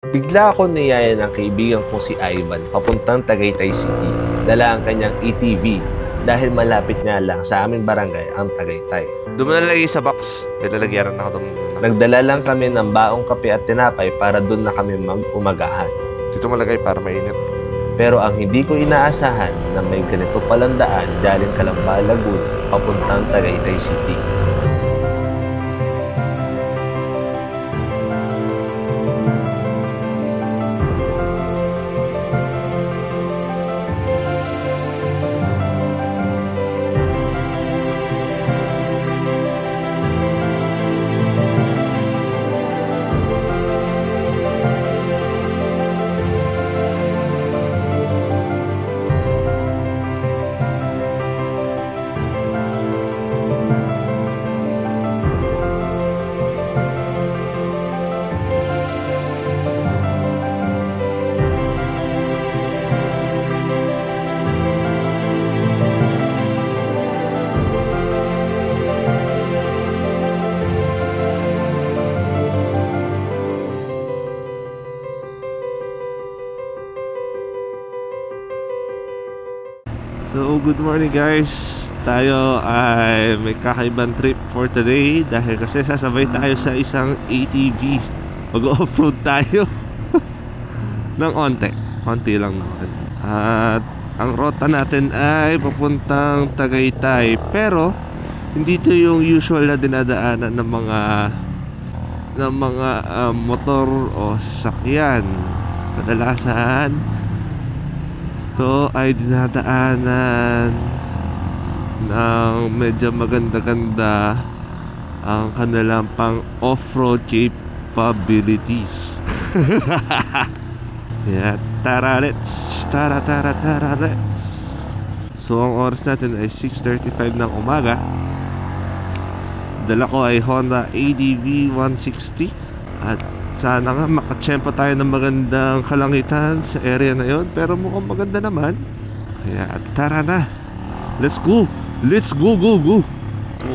Bigla ako niyaya ng kaibigan kong si Ivan papuntang Tagaytay City, dala ang kanyang ATV dahil malapit nga lang sa aming barangay ang Tagaytay. Doon mo nalagay sa box. May lalagyan na ako doon. Nagdala lang kami ng baong kape at tinapay para doon na kami mag-umagahan. Dito malagay para mainit. Pero ang hindi ko inaasahan na may ganito palang daan galing Calamba, Laguna papuntang Tagaytay City. So, good morning guys. Tayo ay may kakaibang trip for today dahil kasi sasabay tayo sa isang ATV. Mag-off-road tayo ng konti lang naman. At ang rota natin ay papuntang Tagaytay. Pero hindi ito yung usual na dinadaanan ng mga motor o sasakyan. Kadalasan ito ay dinadaanan ng medyo maganda-ganda ang kanilang pang off-road capabilities. Yeah, tara let's. So ang oras natin ay 6:35 ng umaga. Dala ko ay Honda ADV 160. At sana nga makatsyempo tayo ng magandang kalangitan sa area na yon. Pero mukhang maganda naman. Kaya tara na. Let's go. 2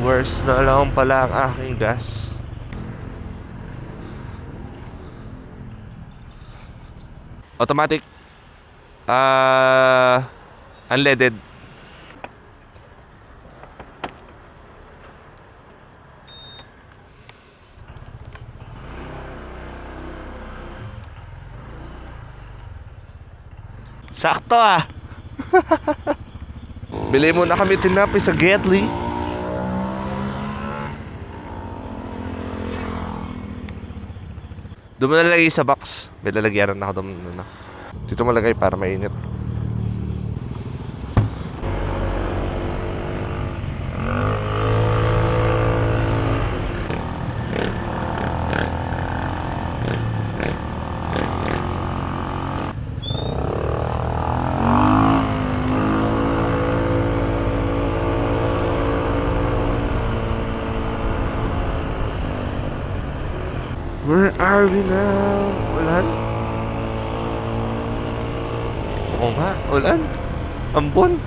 hours na lang pala ang aking gas. Automatic. Unleaded. Sakto ah. Bili muna kami tinapay sa Getly. Doon mo nalagay sa box. May lalagyan na ako doon. Dito malagay para mainit. Where are we now? Ulan? Oo nga, ulan. Ambon.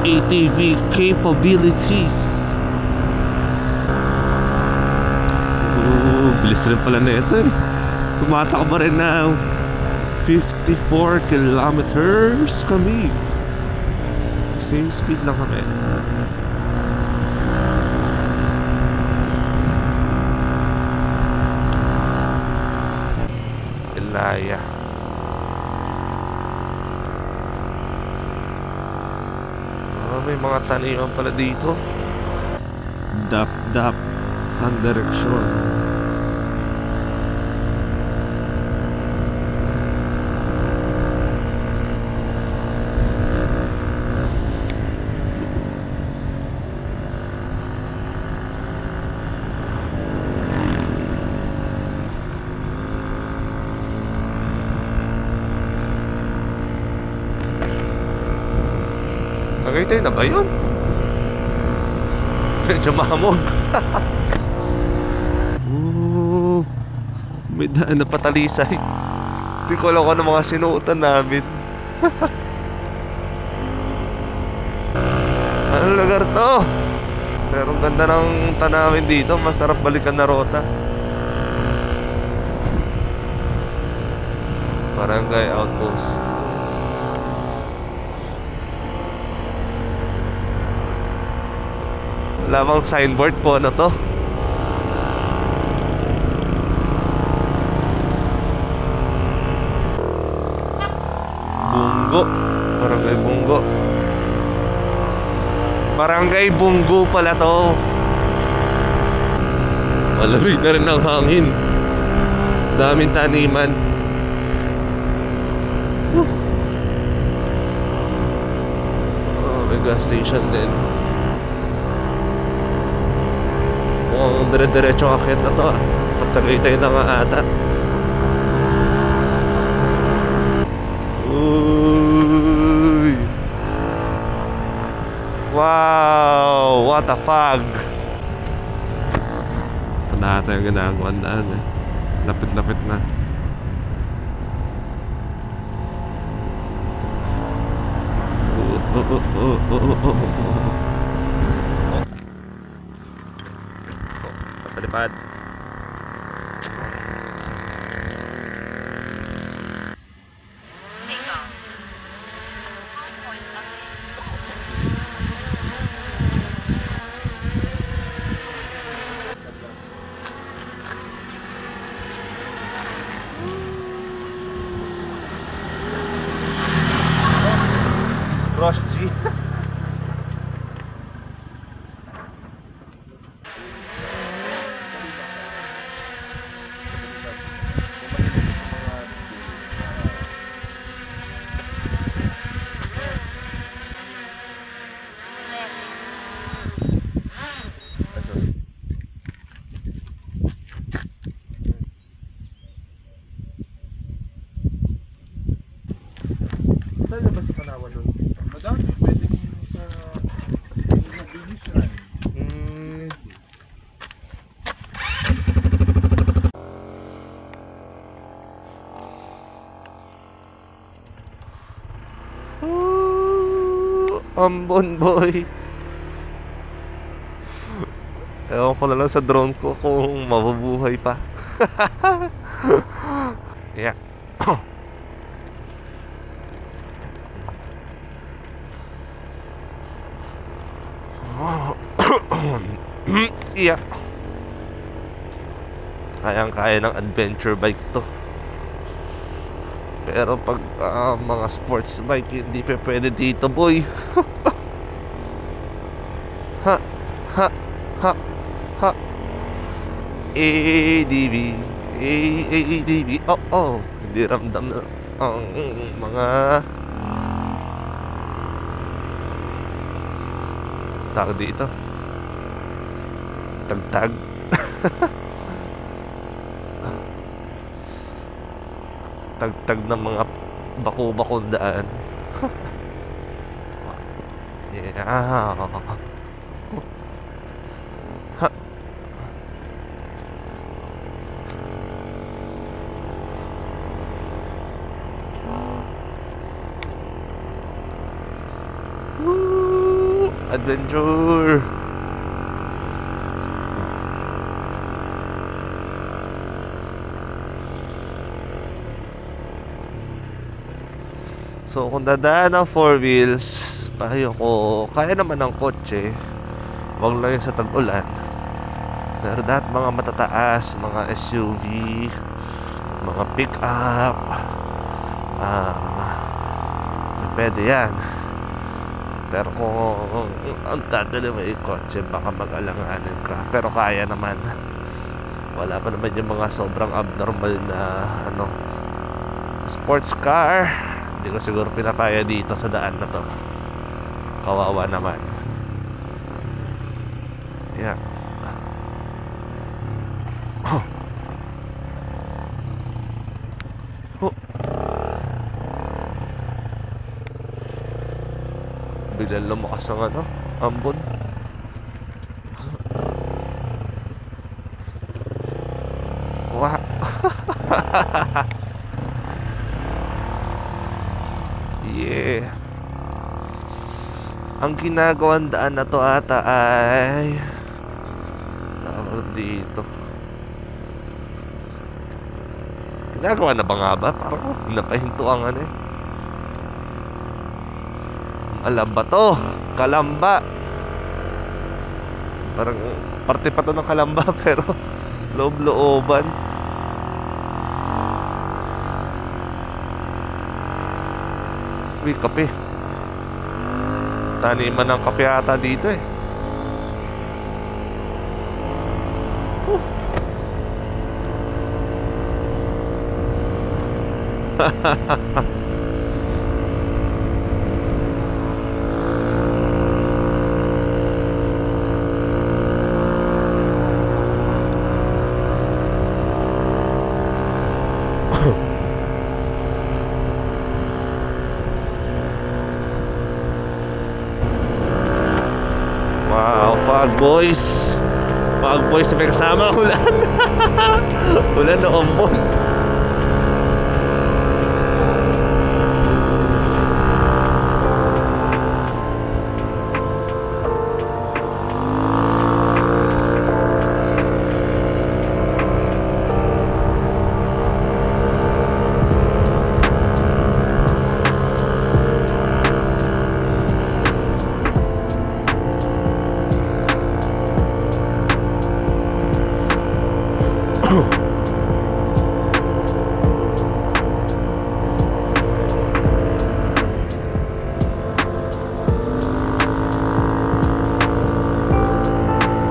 ATV capabilities. Bilis rin pala na ito eh. Tumatakbo rin na 54 kilometers kami. Same speed lang kami. Ilaya. May mga taniman pala dito. Dap ang direksyon. Tagaytay na ba yun? Medyo mahamog. May daan na patalisay. Hindi ko alam kung ano mga sinuotan namin. Anong lugar to? Pero ang ganda ng tanawin dito. Masarap balikan na rota. Barangay Outpost. Wala bang signboard po na to? Bunggo. Barangay Bunggo. Barangay Bunggo pala to. Malamig na rin ang hangin. Daming taniman. Oh, may gas station din. Mukhang dire-diretso akit na to. Pagtagay-tay na nga ata. Uy. Wow, what a fog. Ito na ata yung ginagawang daan eh. Lapit-lapit na. Palipad. Rush G. Saan ba si Panawan nun? Madami, pwedeng sa Mabilis yan. Ambon boy. Ewan ko na lang sa drone ko kung mabubuhay pa. Yeah. Yeah. Kayang-kaya ng adventure bike to. Pero pag mga sports bike, hindi pa pwede dito boy. Ha, ha, ha, ha. ADV, ADV. Oh, oh. Hindi ramdam na ang mga tawag dito. Tagtag. Tagtag ng mga bako-bakong daan. Yeah. Ha. Woo! Adventure. So kung dadaan ng 4 wheels, payo ko, kaya naman ng kotse. Wag lang yung sa tag-ulan. Pero dapat mga matataas, mga SUV, mga pick-up, pwede yan. Pero kung ang dadali mo yung kotse, baka mag-alanganin ka. Pero kaya naman. Wala pa naman yung mga sobrang abnormal na sports car. Hindi ko siguro pinapaya dito sa daan na to. Kawawa naman. Yeah. Oh. Biglang lumakas ang ambon. Wow. Yeah. Ang ginagawang daan na to ata ay tawag dito. Ginagawa na ba nga ba? Parang napahinto ang ano eh. Alam ba to? Kalamba. Parang parte pa to ng Kalamba pero loob-looban. Uy, kape. Taniman ng kape ata dito eh. Wow, Fog Boys. Fog Boys may kasama ulan. Ulan na umbon.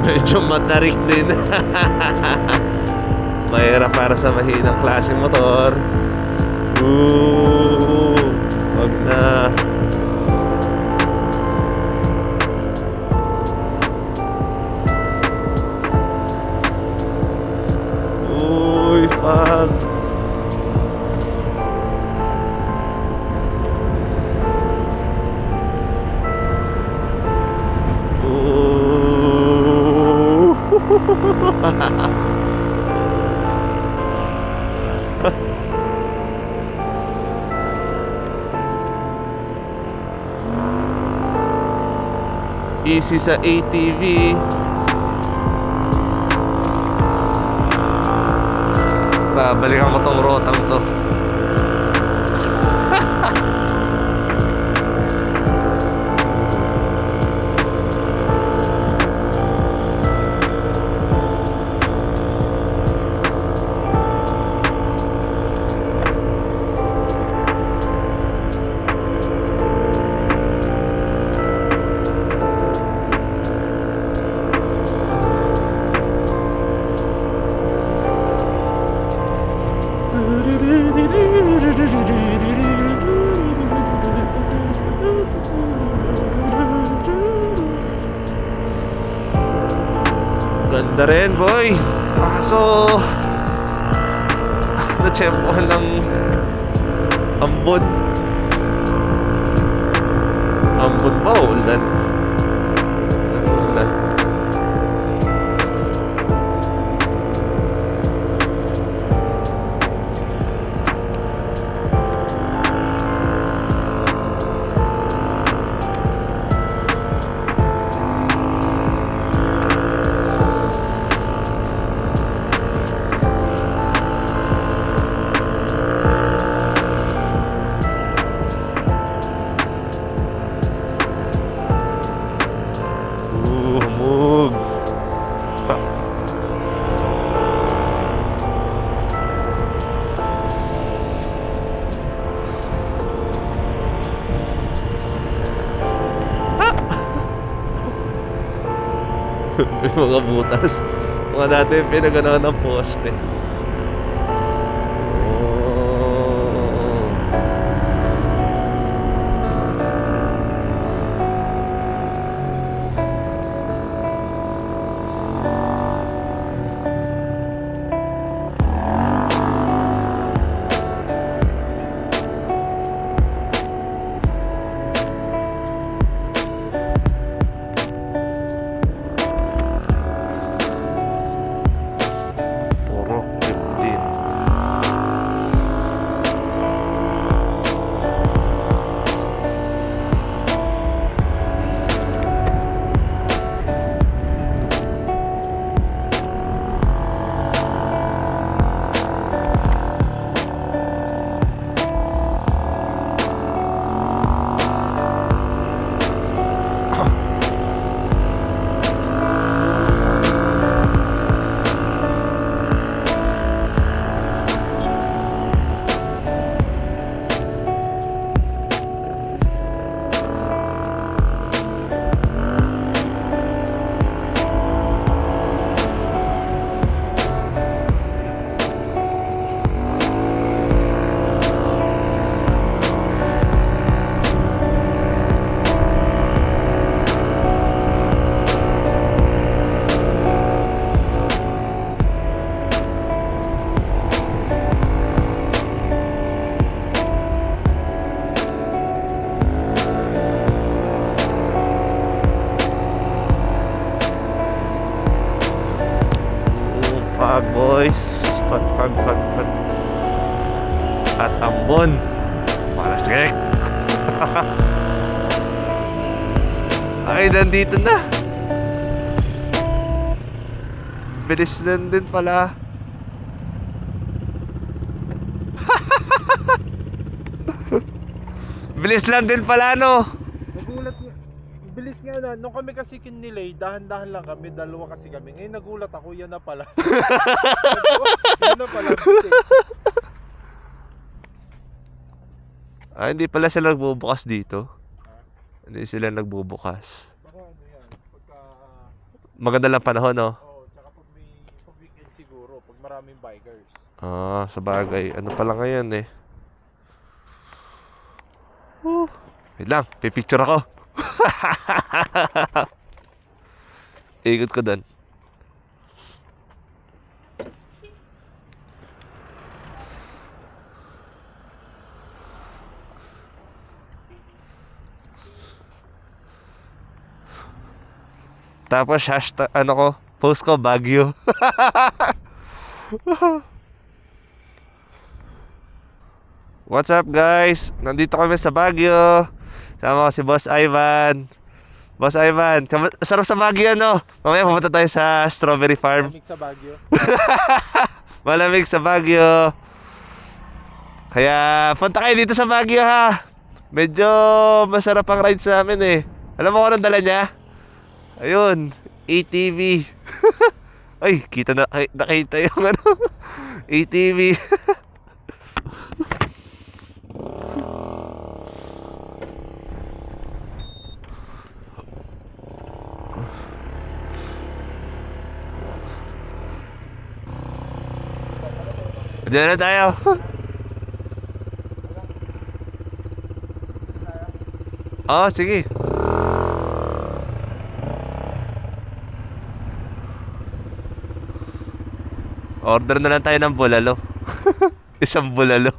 Medyo matarik din. Mahirap para sa mahinang klaseng motor. Wag na. Uy, fuck. Easy sa ATV. Babalikan mo tong rotang to. Ganda rin, boy. Kaso na-tsempohan ng ambon. Ambon ba o ulan? Ulan. Hamog. May mga butas. Mga dati pinagano'n ng poste. Puro Pag boys. Pag. At ambon. Para strek. Ay, nandito na. Bilis lang din pala. Bilis lang din pala, no? Nagulat nga. Bilis nga na. Nung kami kasi kinilay, dahan-dahan lang kami. Dalawa kasi kami. Ngayon nagulat ako. Yan na pala. Yan na pala. Hindi pala sila nagbubukas dito. Hindi sila nagbubukas. Baka ano yan. Pagka... Maganda lang panahon, no? Oo, tsaka pag weekend siguro. Pag maraming bikers. Sa bagay. Ano pala ngayon eh. Wait lang, pipicture ako. Ikot ko doon. Tapos hashtag, post ko, Baguio. What's up guys? Nandito kami sa Baguio. Sama ko si Boss Ivan. Boss Ivan, sarap sa Baguio, no? Mamaya pumunta tayo sa Strawberry Farm. Malamig sa Baguio. Malamig sa Baguio. Kaya punta kayo dito sa Baguio, ha. Medyo masarap ang ride sa amin eh. Alam mo kung anong dala niya? Ayun, ATV. Ay, nakita yung ATV. Diyan na tayo. Sige. Order na lang tayo ng bulalo. Isang bulalo.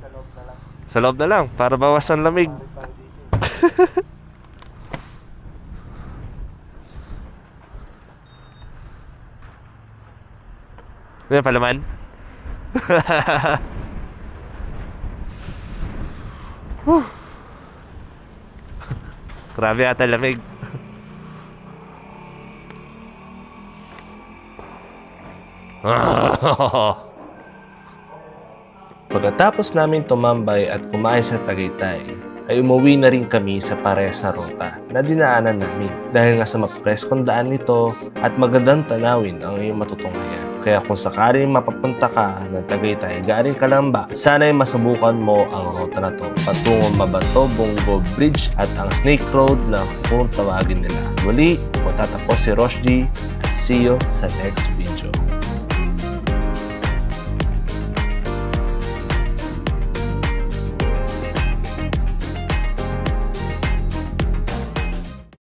Sa loob na lang. Sa loob na lang, para bawasan lamig. Ano yung palaman? Grabe ata lamig. Pagkatapos namin tumambay at kumain sa Tagaytay, ay umuwi na rin kami sa parehas na ruta na dinaanan namin dahil nga sa mapreskong daan nito at magandang tanawin ang iyong matutunghayan. Kaya kung sakaling mapapunta ka ng Tagaytay galing Calamba, sana'y masubukan mo ang ruta na to patungong Mabato, Bongo Bridge at ang Snake Road na kung tawagin nila. Muli, matatapos si Rosh G at see you sa next